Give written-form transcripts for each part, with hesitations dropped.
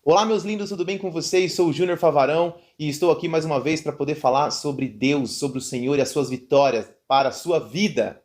Olá, meus lindos, tudo bem com vocês? Sou o Júnior Favarão e estou aqui mais uma vez para poder falar sobre Deus, sobre o Senhor e as suas vitórias para a sua vida.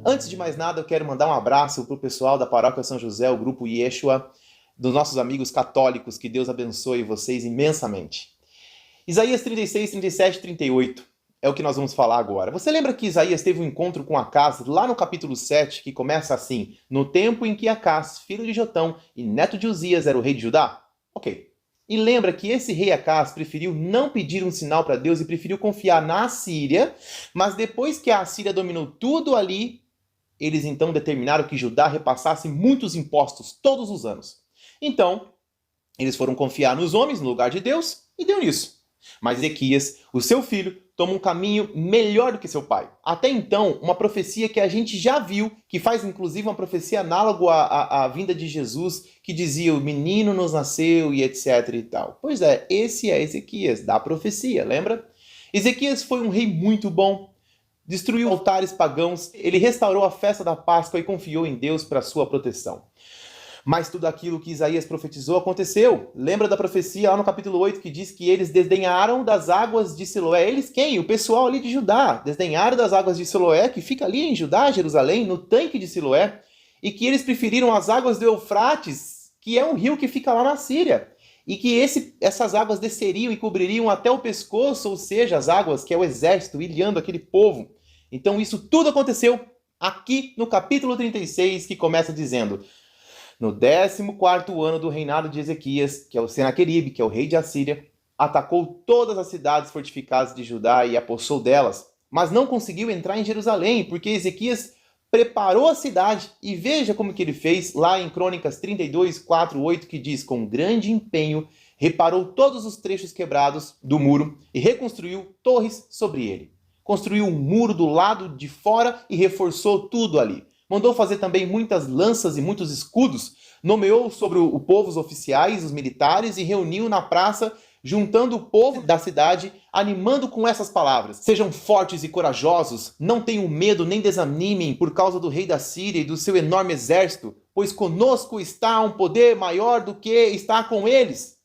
Antes de mais nada, eu quero mandar um abraço para o pessoal da Paróquia São José, o grupo Yeshua, dos nossos amigos católicos. Que Deus abençoe vocês imensamente. Isaías 36, 37 e 38 é o que nós vamos falar agora. Você lembra que Isaías teve um encontro com Acás lá no capítulo 7, que começa assim: no tempo em que Acás, filho de Jotão e neto de Uzias, era o rei de Judá? Ok. E lembra que esse rei Acás preferiu não pedir um sinal para Deus e preferiu confiar na Assíria, mas depois que a Assíria dominou tudo ali, eles então determinaram que Judá repassasse muitos impostos todos os anos. Então, eles foram confiar nos homens no lugar de Deus e deu nisso. Mas Ezequias, o seu filho, toma um caminho melhor do que seu pai. Até então, uma profecia que a gente já viu, que faz inclusive uma profecia análoga à vinda de Jesus, que dizia: o menino nos nasceu e etc e tal. Pois é, esse é Ezequias, da profecia, lembra? Ezequias foi um rei muito bom, destruiu altares pagãos, ele restaurou a festa da Páscoa e confiou em Deus para sua proteção. Mas tudo aquilo que Isaías profetizou aconteceu. Lembra da profecia lá no capítulo 8 que diz que eles desdenharam das águas de Siloé? Eles quem? O pessoal ali de Judá. Desdenharam das águas de Siloé, que fica ali em Judá, Jerusalém, no tanque de Siloé, e que eles preferiram as águas do Eufrates, que é um rio que fica lá na Síria, e que essas águas desceriam e cobririam até o pescoço, ou seja, as águas que é o exército ilhando aquele povo. Então isso tudo aconteceu aqui no capítulo 36, que começa dizendo: no 14º ano do reinado de Ezequias, que é o Senaqueribe, que é o rei de Assíria, atacou todas as cidades fortificadas de Judá e apossou delas, mas não conseguiu entrar em Jerusalém, porque Ezequias preparou a cidade. E veja como que ele fez lá em Crônicas 32, 4, 8, que diz: com grande empenho, reparou todos os trechos quebrados do muro e reconstruiu torres sobre ele. Construiu um muro do lado de fora e reforçou tudo ali. Mandou fazer também muitas lanças e muitos escudos, nomeou sobre o povo os oficiais, os militares, e reuniu na praça, juntando o povo da cidade, animando com essas palavras: sejam fortes e corajosos, não tenham medo nem desanimem por causa do rei da Síria e do seu enorme exército, pois conosco está um poder maior do que está com eles.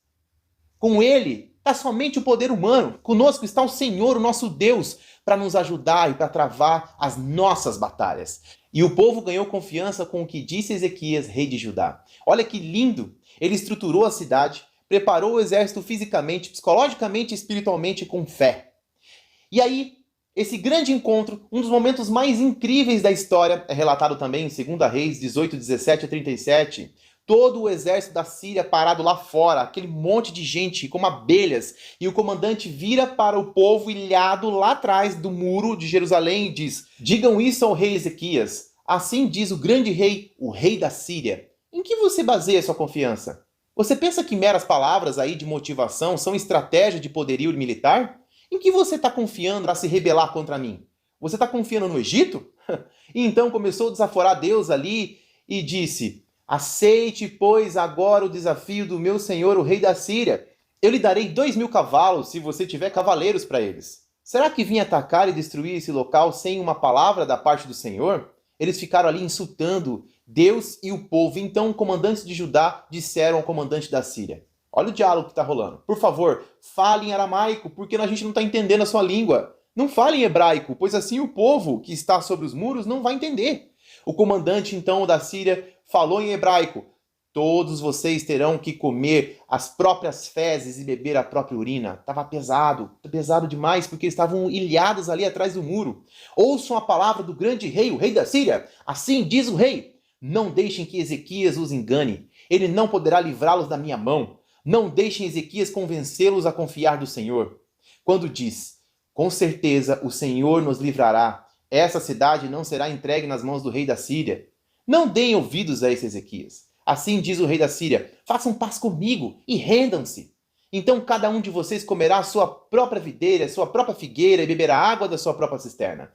Com ele está somente o poder humano, conosco está o Senhor, o nosso Deus, para nos ajudar e para travar as nossas batalhas. E o povo ganhou confiança com o que disse Ezequias, rei de Judá. Olha que lindo! Ele estruturou a cidade, preparou o exército fisicamente, psicologicamente e espiritualmente com fé. E aí, esse grande encontro, um dos momentos mais incríveis da história, é relatado também em 2 Reis 18, 17 a 37. Todo o exército da Síria parado lá fora, aquele monte de gente como abelhas, e o comandante vira para o povo ilhado lá atrás do muro de Jerusalém e diz: digam isso ao rei Ezequias, assim diz o grande rei, o rei da Síria. Em que você baseia sua confiança? Você pensa que meras palavras aí de motivação são estratégia de poderio militar? Em que você está confiando para se rebelar contra mim? Você está confiando no Egito? E então começou a desaforar Deus ali e disse: aceite, pois, agora o desafio do meu senhor, o rei da Síria. Eu lhe darei 2.000 cavalos, se você tiver cavaleiros para eles. Será que vim atacar e destruir esse local sem uma palavra da parte do Senhor? Eles ficaram ali insultando Deus e o povo. Então, comandantes de Judá disseram ao comandante da Síria: olha o diálogo que está rolando. Por favor, fale em aramaico, porque a gente não está entendendo a sua língua. Não fale em hebraico, pois assim o povo que está sobre os muros não vai entender. O comandante, então, da Síria falou em hebraico: todos vocês terão que comer as próprias fezes e beber a própria urina. Estava pesado demais, porque eles estavam ilhados ali atrás do muro. Ouçam a palavra do grande rei, o rei da Síria. Assim diz o rei: não deixem que Ezequias os engane. Ele não poderá livrá-los da minha mão. Não deixem Ezequias convencê-los a confiar do Senhor. Quando diz: com certeza o Senhor nos livrará, essa cidade não será entregue nas mãos do rei da Síria. Não deem ouvidos a esse Ezequias. Assim diz o rei da Síria: façam paz comigo e rendam-se. Então cada um de vocês comerá a sua própria videira, a sua própria figueira e beberá água da sua própria cisterna.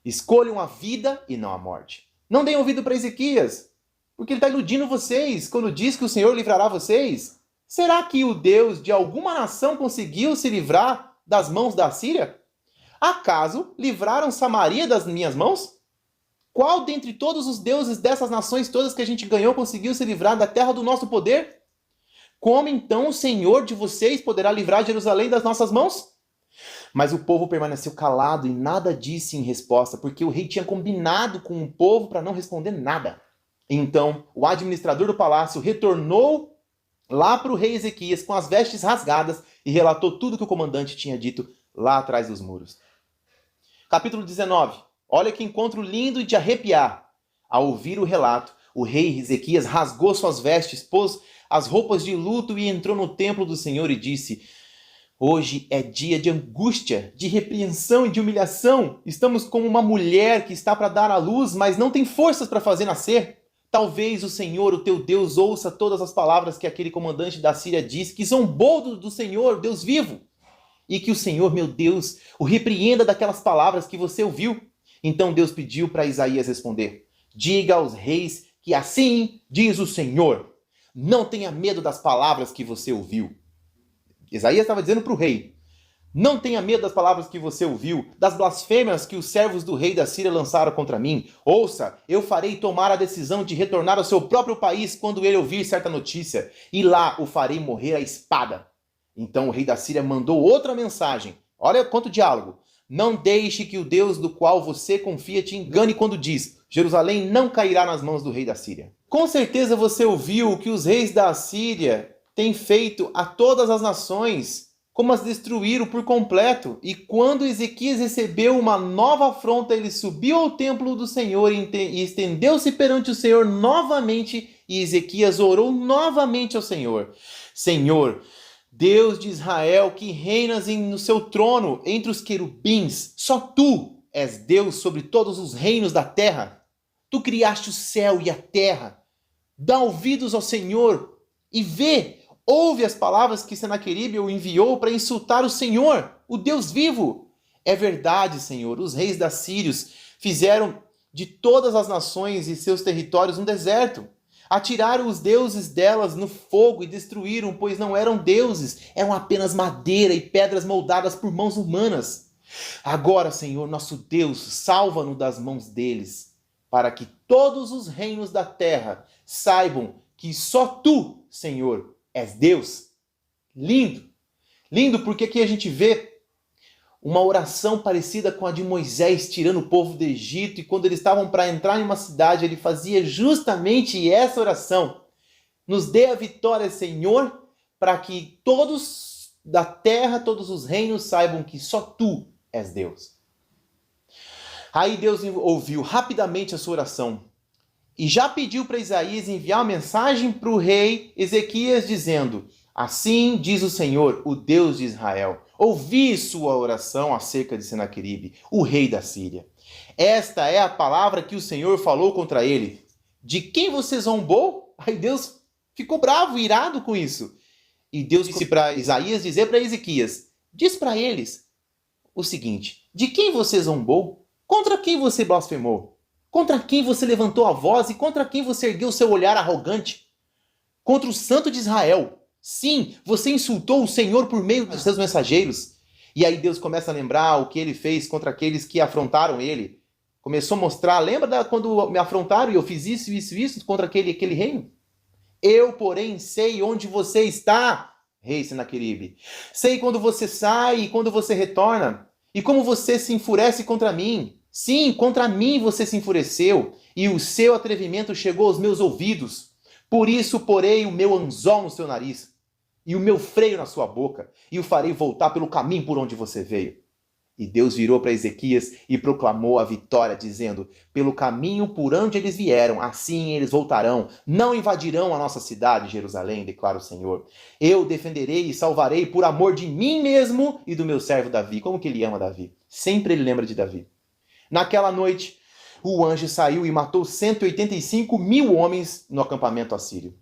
Escolham a vida e não a morte. Não deem ouvido para Ezequias, porque ele está iludindo vocês quando diz que o Senhor livrará vocês. Será que o Deus de alguma nação conseguiu se livrar das mãos da Síria? Acaso livraram Samaria das minhas mãos? Qual dentre todos os deuses dessas nações todas que a gente ganhou conseguiu se livrar da terra do nosso poder? Como então o Senhor de vocês poderá livrar Jerusalém das nossas mãos? Mas o povo permaneceu calado e nada disse em resposta, porque o rei tinha combinado com o povo para não responder nada. Então, o administrador do palácio retornou lá para o rei Ezequias com as vestes rasgadas e relatou tudo que o comandante tinha dito lá atrás dos muros. Capítulo 19. Olha que encontro lindo e de arrepiar. Ao ouvir o relato, o rei Ezequias rasgou suas vestes, pôs as roupas de luto e entrou no templo do Senhor e disse: hoje é dia de angústia, de repreensão e de humilhação. Estamos como uma mulher que está para dar à luz, mas não tem forças para fazer nascer. Talvez o Senhor, o teu Deus, ouça todas as palavras que aquele comandante da Síria disse, que zombou do Senhor, Deus vivo. E que o Senhor, meu Deus, o repreenda daquelas palavras que você ouviu. Então Deus pediu para Isaías responder: diga aos reis que assim diz o Senhor. Não tenha medo das palavras que você ouviu. Isaías estava dizendo para o rei: não tenha medo das palavras que você ouviu, das blasfêmias que os servos do rei da Síria lançaram contra mim. Ouça, eu farei tomar a decisão de retornar ao seu próprio país quando ele ouvir certa notícia, e lá o farei morrer à espada. Então o rei da Síria mandou outra mensagem. Olha quanto diálogo. Não deixe que o Deus do qual você confia te engane quando diz: Jerusalém não cairá nas mãos do rei da Síria. Com certeza você ouviu o que os reis da Síria têm feito a todas as nações, como as destruíram por completo. E quando Ezequias recebeu uma nova afronta, ele subiu ao templo do Senhor e estendeu-se perante o Senhor novamente, e Ezequias orou novamente ao Senhor: Senhor, Deus de Israel, que reinas no seu trono entre os querubins, só tu és Deus sobre todos os reinos da terra. Tu criaste o céu e a terra. Dá ouvidos ao Senhor e vê, ouve as palavras que Senaqueribe o enviou para insultar o Senhor, o Deus vivo. É verdade, Senhor, os reis da Sírios fizeram de todas as nações e seus territórios um deserto. Atiraram os deuses delas no fogo e destruíram, pois não eram deuses, eram apenas madeira e pedras moldadas por mãos humanas. Agora, Senhor, nosso Deus, salva-nos das mãos deles, para que todos os reinos da terra saibam que só tu, Senhor, és Deus. Lindo! Lindo porque aqui a gente vê uma oração parecida com a de Moisés tirando o povo do Egito, e quando eles estavam para entrar em uma cidade, ele fazia justamente essa oração: nos dê a vitória, Senhor, para que todos da terra, todos os reinos saibam que só tu és Deus. Aí Deus ouviu rapidamente a sua oração e já pediu para Isaías enviar uma mensagem para o rei Ezequias dizendo: assim diz o Senhor, o Deus de Israel: ouvi sua oração acerca de Senaqueribe, o rei da Síria. Esta é a palavra que o Senhor falou contra ele. De quem você zombou? Aí Deus ficou bravo, irado com isso. E Deus disse para Isaías dizer para Ezequias: diz para eles o seguinte: de quem você zombou? Contra quem você blasfemou? Contra quem você levantou a voz e contra quem você ergueu seu olhar arrogante? Contra o Santo de Israel. Sim, você insultou o Senhor por meio dos seus mensageiros. E aí Deus começa a lembrar o que ele fez contra aqueles que afrontaram ele. Começou a mostrar, lembra quando me afrontaram e eu fiz isso contra aquele reino? Eu, porém, sei onde você está, rei Senaqueribe. Sei quando você sai e quando você retorna. E como você se enfurece contra mim. Sim, contra mim você se enfureceu. E o seu atrevimento chegou aos meus ouvidos. Por isso porei o meu anzol no seu nariz e o meu freio na sua boca, e o farei voltar pelo caminho por onde você veio. E Deus virou para Ezequias e proclamou a vitória, dizendo: pelo caminho por onde eles vieram, assim eles voltarão. Não invadirão a nossa cidade, Jerusalém, declara o Senhor. Eu defenderei e salvarei por amor de mim mesmo e do meu servo Davi. Como que ele ama Davi? Sempre ele lembra de Davi. Naquela noite, o anjo saiu e matou 185.000 homens no acampamento assírio.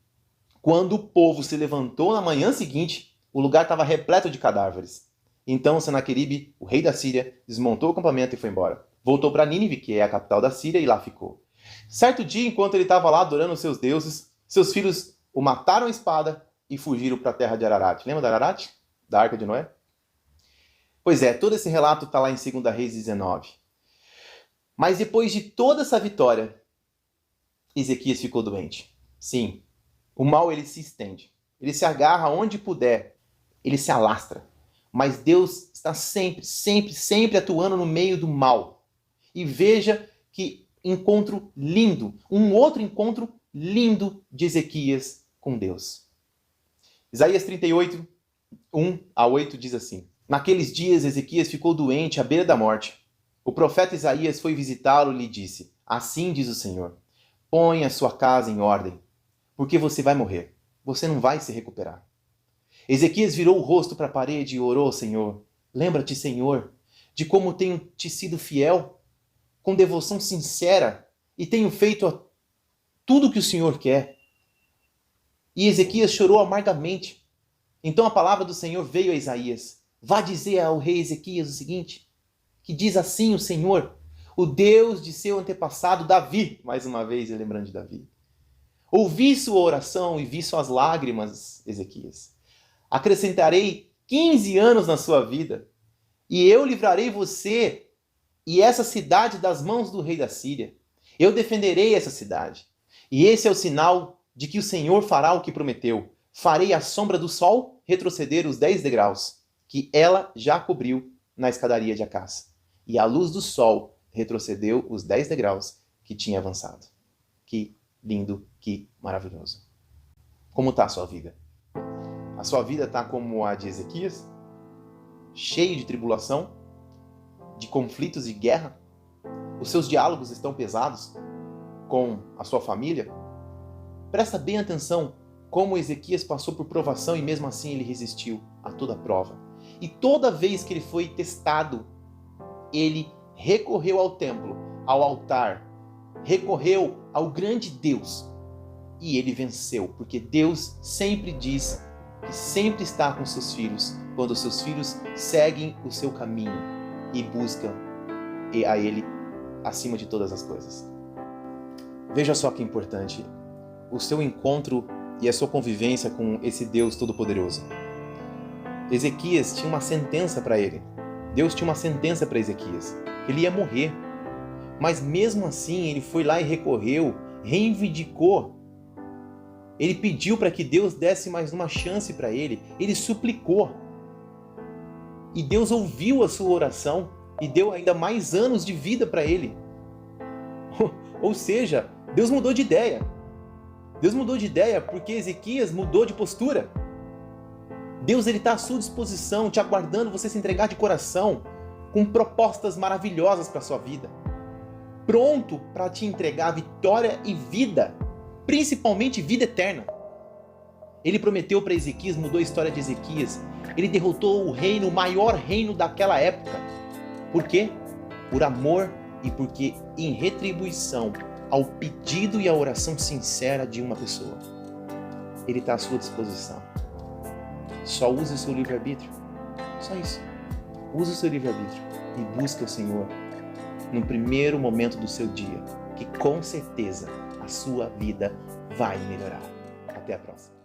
Quando o povo se levantou na manhã seguinte, o lugar estava repleto de cadáveres. Então Senaqueribe, o rei da Síria, desmontou o acampamento e foi embora. Voltou para Nínive, que é a capital da Síria, e lá ficou. Certo dia, enquanto ele estava lá adorando os seus deuses, seus filhos o mataram à espada e fugiram para a terra de Ararat. Lembra de Ararat? Da Arca de Noé? Pois é, todo esse relato está lá em 2 Reis 19. Mas depois de toda essa vitória, Ezequias ficou doente. Sim, o mal ele se estende. Ele se agarra onde puder. Ele se alastra. Mas Deus está sempre, sempre, sempre atuando no meio do mal. E veja que encontro lindo, um outro encontro lindo de Ezequias com Deus. Isaías 38, 1-8 diz assim: Naqueles dias Ezequias ficou doente à beira da morte. O profeta Isaías foi visitá-lo e lhe disse: Assim diz o Senhor, ponha sua casa em ordem, porque você vai morrer, você não vai se recuperar. Ezequias virou o rosto para a parede e orou ao Senhor: Lembra-te, Senhor, de como tenho te sido fiel, com devoção sincera, e tenho feito tudo o que o Senhor quer. E Ezequias chorou amargamente. Então a palavra do Senhor veio a Isaías: Vá dizer ao rei Ezequias o seguinte, que diz assim o Senhor, o Deus de seu antepassado Davi, mais uma vez lembrando de Davi. Ouvi sua oração e vi suas lágrimas, Ezequias. Acrescentarei 15 anos na sua vida, e eu livrarei você e essa cidade das mãos do rei da Síria. Eu defenderei essa cidade. E esse é o sinal de que o Senhor fará o que prometeu. Farei a sombra do sol retroceder os 10 degraus, que ela já cobriu na escadaria de Acás. E a luz do sol retrocedeu os 10 degraus que tinha avançado. Que lindo, que maravilhoso. Como está a sua vida? A sua vida está como a de Ezequias? Cheio de tribulação? De conflitos e guerra? Os seus diálogos estão pesados com a sua família? Presta bem atenção como Ezequias passou por provação e mesmo assim ele resistiu a toda prova. E toda vez que ele foi testado, ele recorreu ao templo, ao altar, recorreu ao grande Deus e ele venceu, porque Deus sempre diz que sempre está com seus filhos, quando os seus filhos seguem o seu caminho e buscam a Ele acima de todas as coisas. Veja só que importante o seu encontro e a sua convivência com esse Deus Todo-Poderoso. Ezequias tinha uma sentença para ele. Deus tinha uma sentença para Ezequias. Ele ia morrer. Mas mesmo assim ele foi lá e recorreu, reivindicou. Ele pediu para que Deus desse mais uma chance para ele. Ele suplicou. E Deus ouviu a sua oração e deu ainda mais anos de vida para ele. Ou seja, Deus mudou de ideia. Deus mudou de ideia porque Ezequias mudou de postura. Deus está à sua disposição, te aguardando você se entregar de coração, com propostas maravilhosas para a sua vida. Pronto para te entregar vitória e vida, principalmente vida eterna. Ele prometeu para Ezequias, mudou a história de Ezequias. Ele derrotou o reino, o maior reino daquela época. Por quê? Por amor e porque em retribuição ao pedido e à oração sincera de uma pessoa. Ele está à sua disposição. Só use o seu livre-arbítrio. Só isso. Use o seu livre-arbítrio e busque o Senhor no primeiro momento do seu dia, que com certeza a sua vida vai melhorar. Até a próxima.